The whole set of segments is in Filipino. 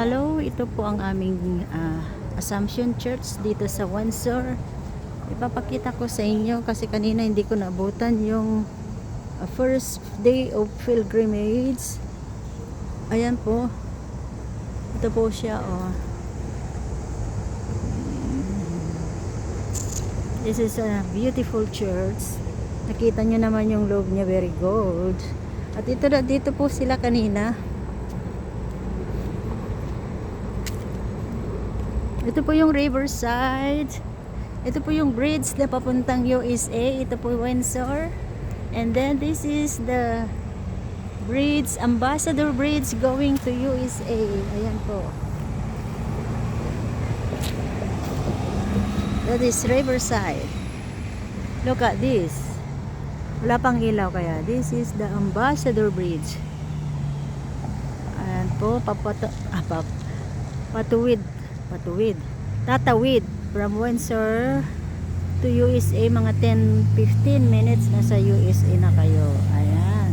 Hello, ito po ang aming Assumption Church dito sa Windsor. Ipapakita ko sa inyo kasi kanina hindi ko naabutan yung first day of pilgrimage. Ayan po. Ito po siya, oh. This is a beautiful church. Nakita nyo naman yung loob niya, very good. At dito po sila kanina. Ito po yung Riverside. Ito po yung bridge na papuntang USA. Ito po Windsor. And then this is the bridge, Ambassador Bridge going to USA. Ayan po. That is Riverside. Look at this. Wala pang ilaw kaya. This is the Ambassador Bridge. Ayan po. Tatawid from Windsor to USA, mga 10-15 minutes nasa USA na kayo. Ayan.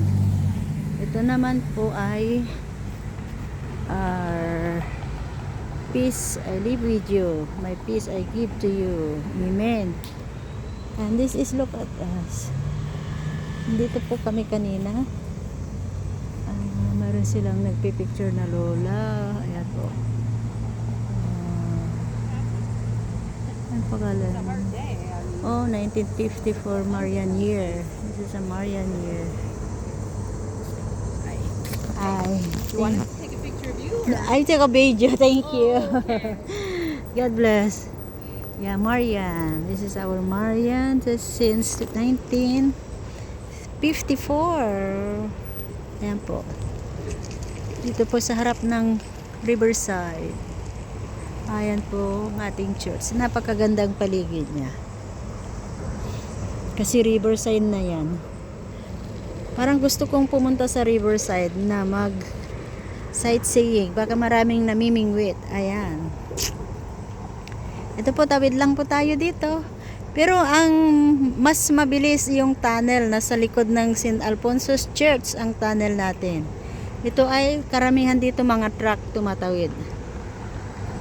Ito naman po ay peace I live with you, my peace I give to you. Amen. And this is, look at us. Dito po kami kanina. Meron silang nagpipicture na lola. Ayan po. Pagalan. Oh, 1954 Marian year. This is a Marian year. Hi. You want to take a picture of you? I take a video. Thank you. Okay. God bless. Yeah, Marian. This is our Marian since 1954. Ayan po. Dito po sa harap ng Riverside. Ayan po ang ating church. Napakagandang paligid niya. Kasi Riverside na yan. Parang gusto kong pumunta sa Riverside na mag sightseeing. Baka maraming namimingwit. Ayan. Ito po, tawid lang po tayo dito. Pero ang mas mabilis yung tunnel na sa likod ng St. Alfonso's Church, ang tunnel natin. Ito ay karamihan dito mga truck tumatawid.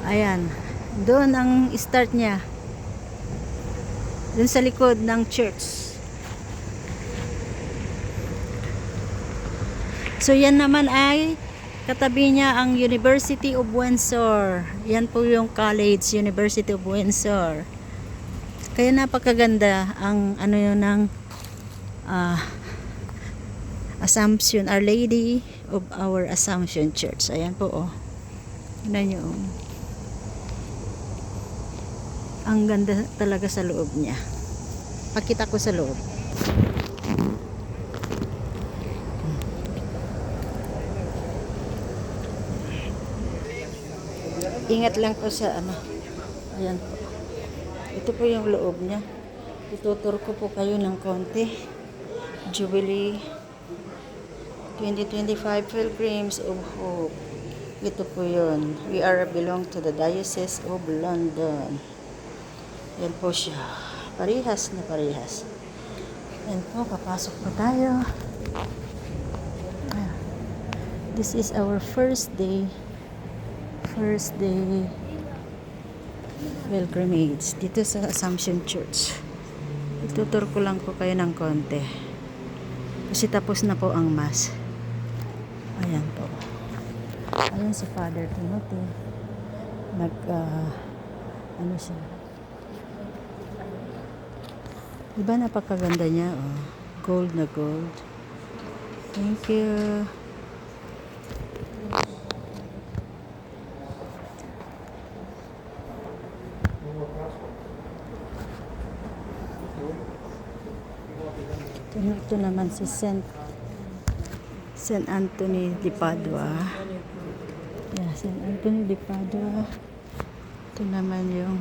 Ayan. Doon ang start niya. Doon sa likod ng church. So yan naman ay katabi niya ang University of Windsor. Yan po yung college, University of Windsor. Kaya napakaganda ang ano yun ng Assumption, Our Lady of our Assumption Church. Ayan po, oh. Tignan nyo, oh. Ang ganda talaga sa loob niya. Pakita ko sa loob. Ingat lang po sa ano. Ayan po. Ito po yung loob niya. Itutur ko po kayo ng konti. Jubilee 2025 Pilgrims of Hope. Ito po yun. We are belong to the Diocese of London. Yan po siya. Parehas na parehas. Yan po, papasok po tayo. This is our first day pilgrimage dito sa Assumption Church. Itutur ko lang po kayo ng konti. Kasi tapos na po ang mass. Ayan po. Ayan si Father Timothy. Ano siya? Diba napakaganda niya, oh. Gold na gold. Thank you. Ito naman si Saint Anthony de Padua. Yeah, Saint Anthony de Padua. Ito naman yung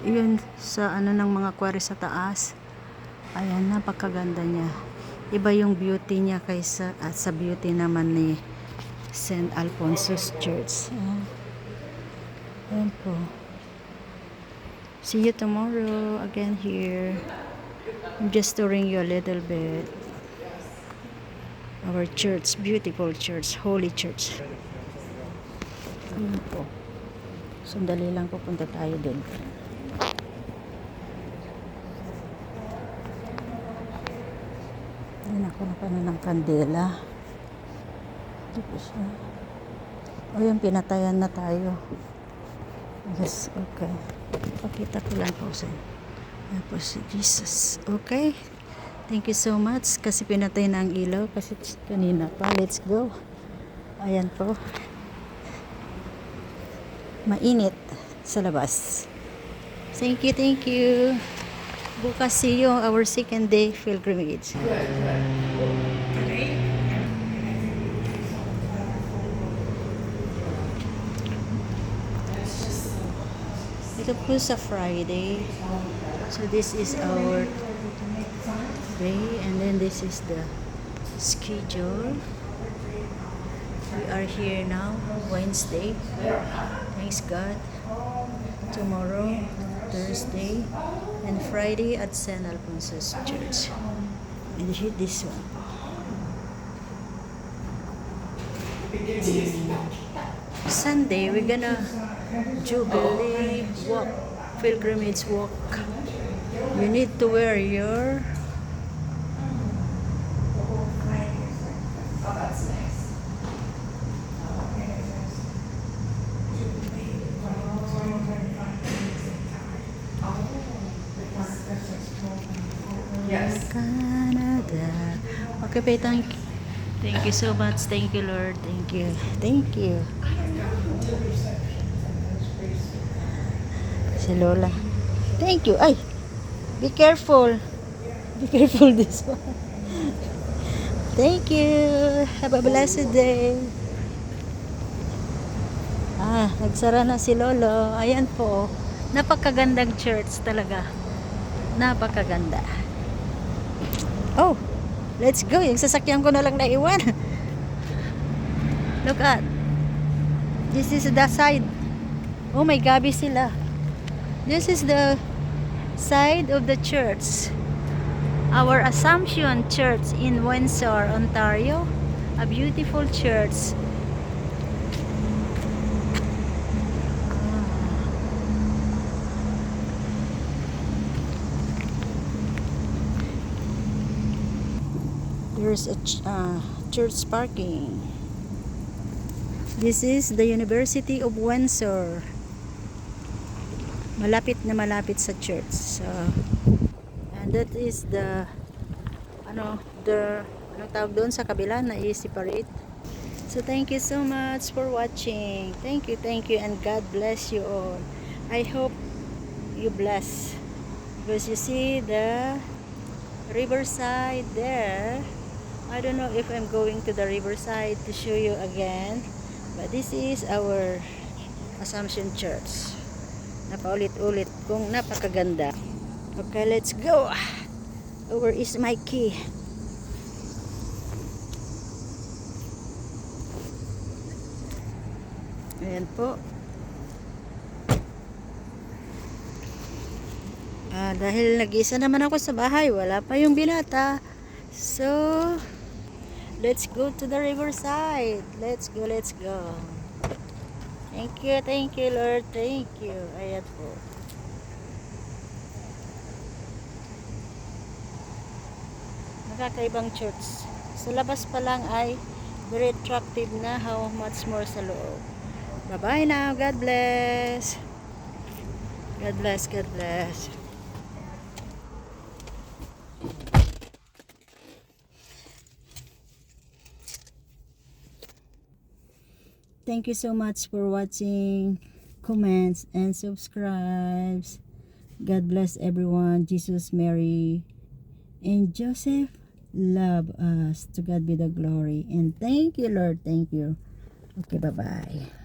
yun sa ano ng mga quarry sa taas. Ayan, napakaganda niya. Iba yung beauty niya kaysa sa beauty naman ni St. Alfonso's Church. Ayan po. See you tomorrow again here. I'm just touring you a little bit. Our church, beautiful church, holy church. Ayan po. Sandali lang, pupunta tayo din. Ayan ako na pa ng kandela. Ito po siya. O yung pinatayan na tayo. Yes, okay. Pakita ko lang po sa ayan po si Jesus. Okay. Thank you so much kasi pinatay na ang ilaw kasi kanina pa. Let's go. Ayan po. Mainit sa labas. Thank you, thank you. Bukas see you our second day pilgrimage. Ito po sa Friday. So this is our day and then this is the schedule. We are here now, Wednesday. Thanks God. Tomorrow, Thursday, and Friday at San Alfonso's Church. And hit this one. Sunday, we're gonna Jubilee walk, pilgrimage walk. You need to wear your Canada. Okay, pa, thank you so much. Thank you, Lord. Thank you. Thank you. Si Lola. Thank you. Ay, be careful. Be careful this one. Thank you. Have a blessed day. Nagsara na si Lolo. Ayan po. Napakagandang church talaga. Napakaganda. Oh, let's go. Yung sasakyan ko na lang naiwan. Look at. This is the side. Oh my gabi sila. This is the side of the church. Our Assumption Church in Windsor, Ontario. A beautiful church. There's a church parking. This is the University of Windsor. Malapit na malapit sa church. So, and that is the anong tawag doon sa kabila na i-separate. So thank you so much for watching. Thank you, and God bless you all. I hope you bless because you see the riverside there. I don't know if I'm going to the riverside to show you again, but this is our Assumption Church. Napaulit-ulit kung napakaganda. Okay, let's go. Where is my key? Ayan po. Dahil nag-isa naman ako sa bahay, wala pa yung binata. So, let's go to the riverside. Let's go, let's go. Thank you, Lord. Thank you. Ayan po. Nakakaibang church. Sa labas pa lang ay very attractive na, how much more sa loob. Bye-bye now. God bless. God bless, God bless. Thank you so much for watching, comments, and subscribes. God bless everyone. Jesus, Mary, and Joseph love us. To God be the glory. And thank you, Lord. Thank you. Okay, bye-bye.